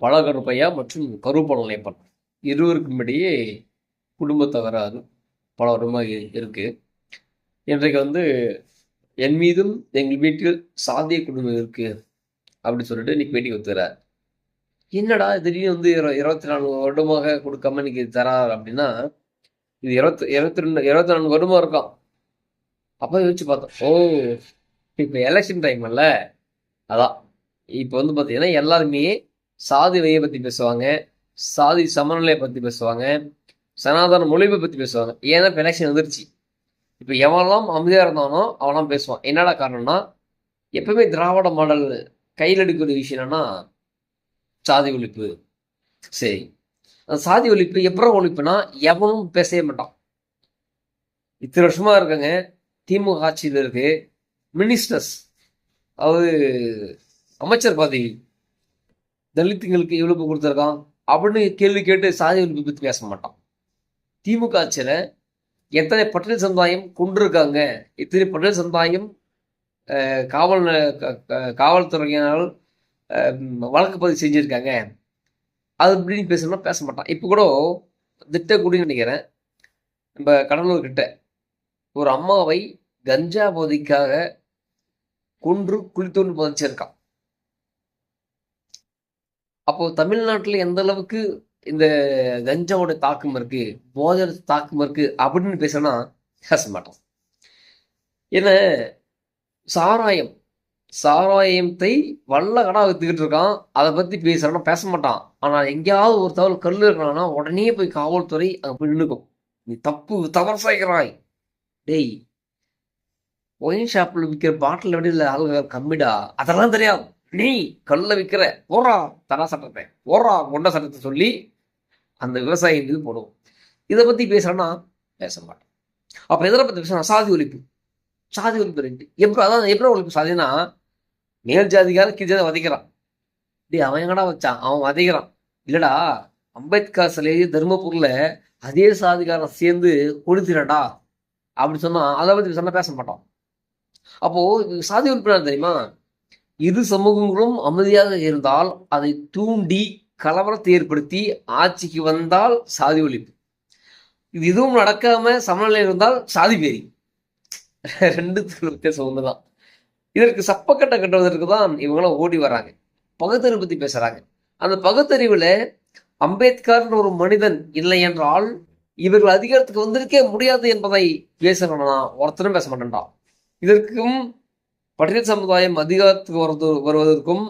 பழகருப்பையா மற்றும் கருப்பழனியப்பன் இருவருக்கும் இடையே குடும்ப தகராறு பல வருடமாக இருக்கு. இன்றைக்கு என் மீதும் எங்கள் வீட்டில் சாதிய குடும்பம் இருக்கு அப்படின்னு சொல்லிட்டு இன்னைக்கு பேட்டி கொடுத்துறார். என்னடா திடீர்னு 24 வருடமாக கொடுக்காம இன்னைக்கு தரார் அப்படின்னா, இது 24 வருடமா இருக்கான். அப்ப யோசிச்சு பார்த்தோம். ஓ, இப்ப எலெக்ஷன் டைம் அல்ல. அதான் இப்ப பாத்தீங்கன்னா எல்லாருமே சாதி வகையை பத்தி பேசுவாங்க, சாதி சமநிலையை பத்தி பேசுவாங்க, சனாதன மொழிவை பத்தி பேசுவாங்க. ஏன்னா இப்ப எலெக்ஷன் வந்துருச்சு. இப்ப எவனெல்லாம் அமைதியா இருந்தானோ அவனெல்லாம் பேசுவான். என்னடா காரணம்னா, எப்பவுமே திராவிட மாடல் கையில் எடுக்கிற விஷயம் என்னன்னா சாதி ஒழிப்பு. சரி, அந்த சாதி ஒழிப்பு எப்பறம் ஒழிப்புனா எவனும் பேசவே மாட்டான். இத்தனை வருஷமா இருக்காங்க திமுக ஆட்சியில் இருக்கு. மினிஸ்டர்ஸ், அதாவது அமைச்சர் பதவி தலித்துங்களுக்கு எவ்வளவு கொடுத்துருக்கான் அப்படின்னு கேள்வி கேட்டு சாதி ஒழிப்பு பற்றி பேச மாட்டான். திமுக ஆட்சியில எத்தனை பட்டியல் சமுதாயம் கொண்டிருக்காங்க, எத்தனை பட்டியல் சமுதாயம் காவல்துறையினால் வழக்கு பதிவு செஞ்சிருக்காங்க, அது அப்படின்னு பேசணும்னா பேச மாட்டான். இப்போ கூட திட்டக்குடின்னு நினைக்கிறேன், நம்ம கடலூர் கிட்ட ஒரு அம்மாவை கஞ்சா போதைக்காக கொன்று குளித்தோன்னு புதைச்சிருக்கான். அப்போ தமிழ்நாட்டில் எந்த அளவுக்கு இந்த கஞ்சாவோட தாக்கம் இருக்கு, போதை தாக்கம் இருக்கு அப்படின்னு பேசினா பேச மாட்டோம். ஏன்னா சாராயத்தை வல்ல கடா வித்துக்கிட்டு இருக்கான், அதை பத்தி பேசுறான்னா பேச மாட்டான். ஆனா எங்கேயாவது ஒரு தவறு கல் இருக்கிறான்னா உடனே போய் காவல்துறை அங்க போய் நின்னுக்கும். நீ தவறு செய்கிறாய், டேய் ஒயின் ஷாப்ல விற்கிற பாட்டில் வெடியில் ஆளுகள் கம்மிடா, அதெல்லாம் தெரியாது, நீ கல்ல விற்கிற, போறா தரா சட்டத்தை, போறா கொண்ட சட்டத்தை சொல்லி அந்த விவசாயி மீது போடுவோம். இதை பத்தி பேசுறேன்னா பேச மாட்டேன். அப்ப எதிர பத்தி பேசுறேன், சாதி ஒழிப்பு. சாதி ஒழிப்பு ரெண்டு அதான் எப்படி ஒழிப்பு சாதினா, மேல் ஜாதிக்கார கீழ் ஜாதி வதைக்கிறான். டே அவன் எங்கடா வச்சான், அவன் வதைக்கிறான். இல்லடா, அம்பேத்கர் சிலையை தர்மபுரில அதே சாதிகாரன் சேர்ந்து கொடுத்துடா அப்படி சொன்னா அதை பத்தி சொன்னா பேச மாட்டோம். அப்போ சாதி ஒழிப்பு தெரியுமா, இரு சமூகங்களும் அமைதியாக இருந்தால் அதை தூண்டி கலவரத்தை ஏற்படுத்தி ஆட்சிக்கு வந்தால் சாதி ஒழிப்பு. இது எதுவும் நடக்காம சமநிலை இருந்தால் சாதி பேரி. ரெண்டு வித்தியாசம் ஒண்ணுதான். இதற்கு சப்பக்கட்டை கட்டுவதற்கு தான் இவங்களாம் ஓடி வராங்க, பகுத்தறிவு பத்தி பேசுறாங்க. அந்த பகுத்தறிவுல அம்பேத்கர் ஒரு மனிதன் இல்லை என்றால் இவர்கள் அதிகாரத்துக்கு வந்திருக்கே முடியாது என்பதை பேசணும்னா ஒருத்தரும் பேச மாட்டேன்டா. இதற்கும் பட்டியல் சமுதாயம் அதிகாரத்துக்கு வருவதற்கும்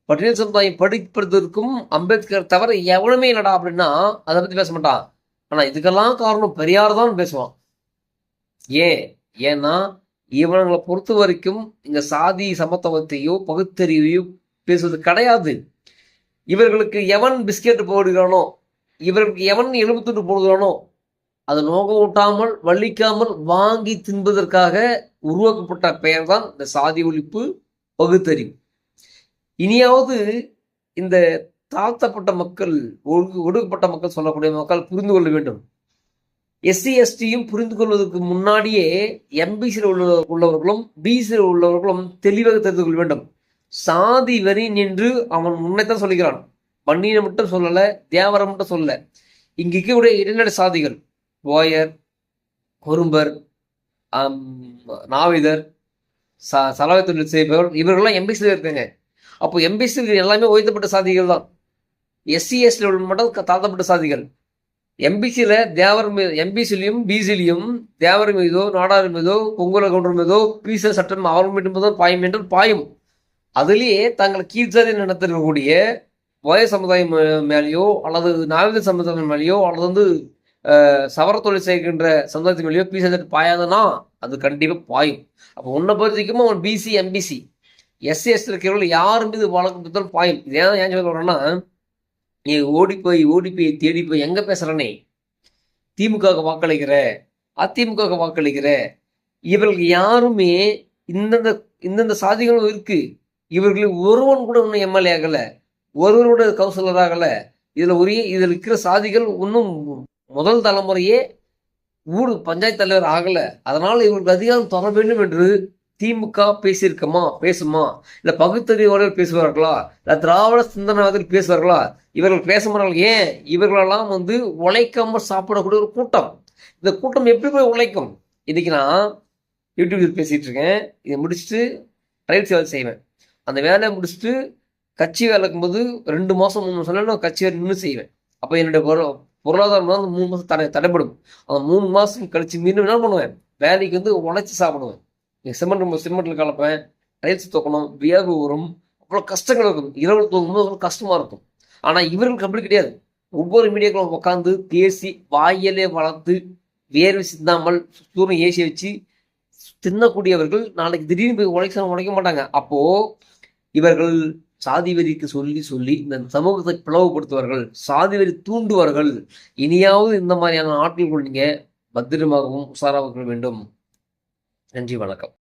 பட்டியல் சமுதாயம் படிப்பதற்கும் அம்பேத்கர் தவிர எவனுமே இல்லடா அப்படின்னா அதை பத்தி பேச மாட்டான். ஆனா இதுக்கெல்லாம் காரணம் பெரியார் தான் பேசுவான். ஏன்னா இவங்களை பொறுத்த வரைக்கும் இங்க சாதி சமத்துவத்தையோ பகுத்தறிவையோ பேசுவது கிடையாது. இவர்களுக்கு எவன் பிஸ்கெட் போடுகிறானோ, இவர்களுக்கு எவன் எலும்புத்துண்டு போடுகிறானோ அது நோக ஊட்டாமல் வலிக்காமல் வாங்கி தின்பதற்காக உருவாக்கப்பட்ட பெயர் தான் இந்த சாதி ஒழிப்பு பகுத்தறிவு. இனியாவது இந்த தாழ்த்தப்பட்ட மக்கள், ஒடுக்கப்பட்ட மக்கள் சொல்லக்கூடிய மக்கள் புரிந்து கொள்ள வேண்டும். எஸ்சி எஸ்டியும் புரிந்து கொள்வதற்கு முன்னாடியே எம்பிசியில் உள்ளவர்களும் பிசியில் உள்ளவர்களும் தெளிவாக தெரிந்து கொள்ள வேண்டும். சாதி வரி நின்று அவன் முன்னைத்தான் சொல்லுகிறான். பன்னீரை மட்டும் சொல்லல, தேவரை மட்டும் சொல்லல. இங்க இருக்கக்கூடிய இடைநிலை சாதிகள், போயர், குறும்பர், நாவிதர், சலவை தொழில் செய்பவர்கள், இவர்கள்லாம் எம்பிசியில் இருக்காங்க. அப்போ எம்பிசியில் எல்லாமே உயர்த்தப்பட்ட சாதிகள் தான். எஸ்சி எஸ்டி மட்டும் தாழ்த்தப்பட்ட சாதிகள். எம்பிசியில தேவர் மீது, எம்பிசிலையும் பிசிலையும் தேவர் மீதோ நாடார் மீதோ கொங்குல கவுண்டர் மீதோ பீச சட்டம் அவர் மீதும் பாயும் என்று பாயும். அதுலேயே தங்களை கீழ்ச்சாதி நடத்தக்கூடிய போய சமுதாயம் மேலேயோ அல்லது நாவித சமுதாயம் மேலேயோ அல்லது சவர தொழில் செய்கின்ற சமுதாயத்தின் மேலேயோ பீச சட்டம் பாயாதுன்னா அது கண்டிப்பாக பாயும். அப்போ உன்னை பொறுத்திக்கும் அவன் பிசி எம்பிசி எஸ்சி எஸ்டி இருக்கிறவர்கள் யார் மீது வழக்கு பாயும். இது ஏன் சொல்றேன்னா, நீ ஓடி போய் தேடி போய் எங்க பேசுறனே, திமுக வாக்களிக்கிற, அதிமுக வாக்களிக்கிற, இவர்களுக்கு யாருமே இந்தந்த சாதிகளும் இருக்கு. இவர்களுக்கு ஒருவன் கூட இன்னும் எம்எல்ஏ ஆகல, ஒருவரோட கவுன்சிலர் ஆகல. இதுல இருக்கிற சாதிகள் இன்னும் முதல் தலைமுறையே பஞ்சாயத்து தலைவர் ஆகல. அதனால இவர்களுக்கு அதிகாரம் தர வேண்டும் என்று திமுக பேசியிருக்கமா, பேசுமா? இல்ல பகுத்தறிவோடு பேசுவார்களா? இல்ல திராவிட சிந்தனைவாதிகள் பேசுவார்களா? இவர்கள் பேச மாட்டார்கள். ஏன்? இவர்களெல்லாம் உழைக்காம சாப்பிடக்கூடிய ஒரு கூட்டம். இந்த கூட்டம் எப்படி போய் உழைக்கும்? இன்னைக்கு நான் யூடியூப்ல பேசிட்டு இருக்கேன். இதை முடிச்சுட்டு டைல்ஸ் வேலை செய்வேன். அந்த வேலையை முடிச்சுட்டு கட்சி வேலை இருக்கும்போது 2 மாசம் 3 மாசம் நான் கட்சி வேலை நின்று செய்வேன். அப்போ என்னுடைய பொருளாதாரம் அந்த 3 மாசம் தடைப்படும். அந்த 3 மாசம் கழிச்சு மீண்டும் என்ன பண்ணுவேன்? வேலைக்கு உழைச்சி சாப்பிடுவேன். சிமெண்ட்ல கலப்பேன், டைல்ஸ் தூக்கணும், வியர்வு வரும், அவ்வளோ கஷ்டங்கள் இருக்கும். இரவு தூங்கும்போது அவ்வளோ கஷ்டமா இருக்கும். ஆனா இவர்களுக்கு அப்படி கிடையாது. ஒவ்வொரு மீடியாக்களும் உட்காந்து பேசி வாயிலே வளர்த்து வியர்வை சிந்தாமல் சூரியன் ஏசி வச்சு தின்னக்கூடியவர்கள் நாளைக்கு திடீர்னு போய் உழைக்க மாட்டாங்க. அப்போ இவர்கள் சாதி வெறிக்கு சொல்லி சொல்லி இந்த சமூகத்தை பிளவுபடுத்துவார்கள், சாதி வெறி தூண்டுவார்கள். இனியாவது இந்த மாதிரியான ஆட்கள் நீங்க பத்திரமாகவும் உஷாராக வேண்டும். நன்றி, வணக்கம்.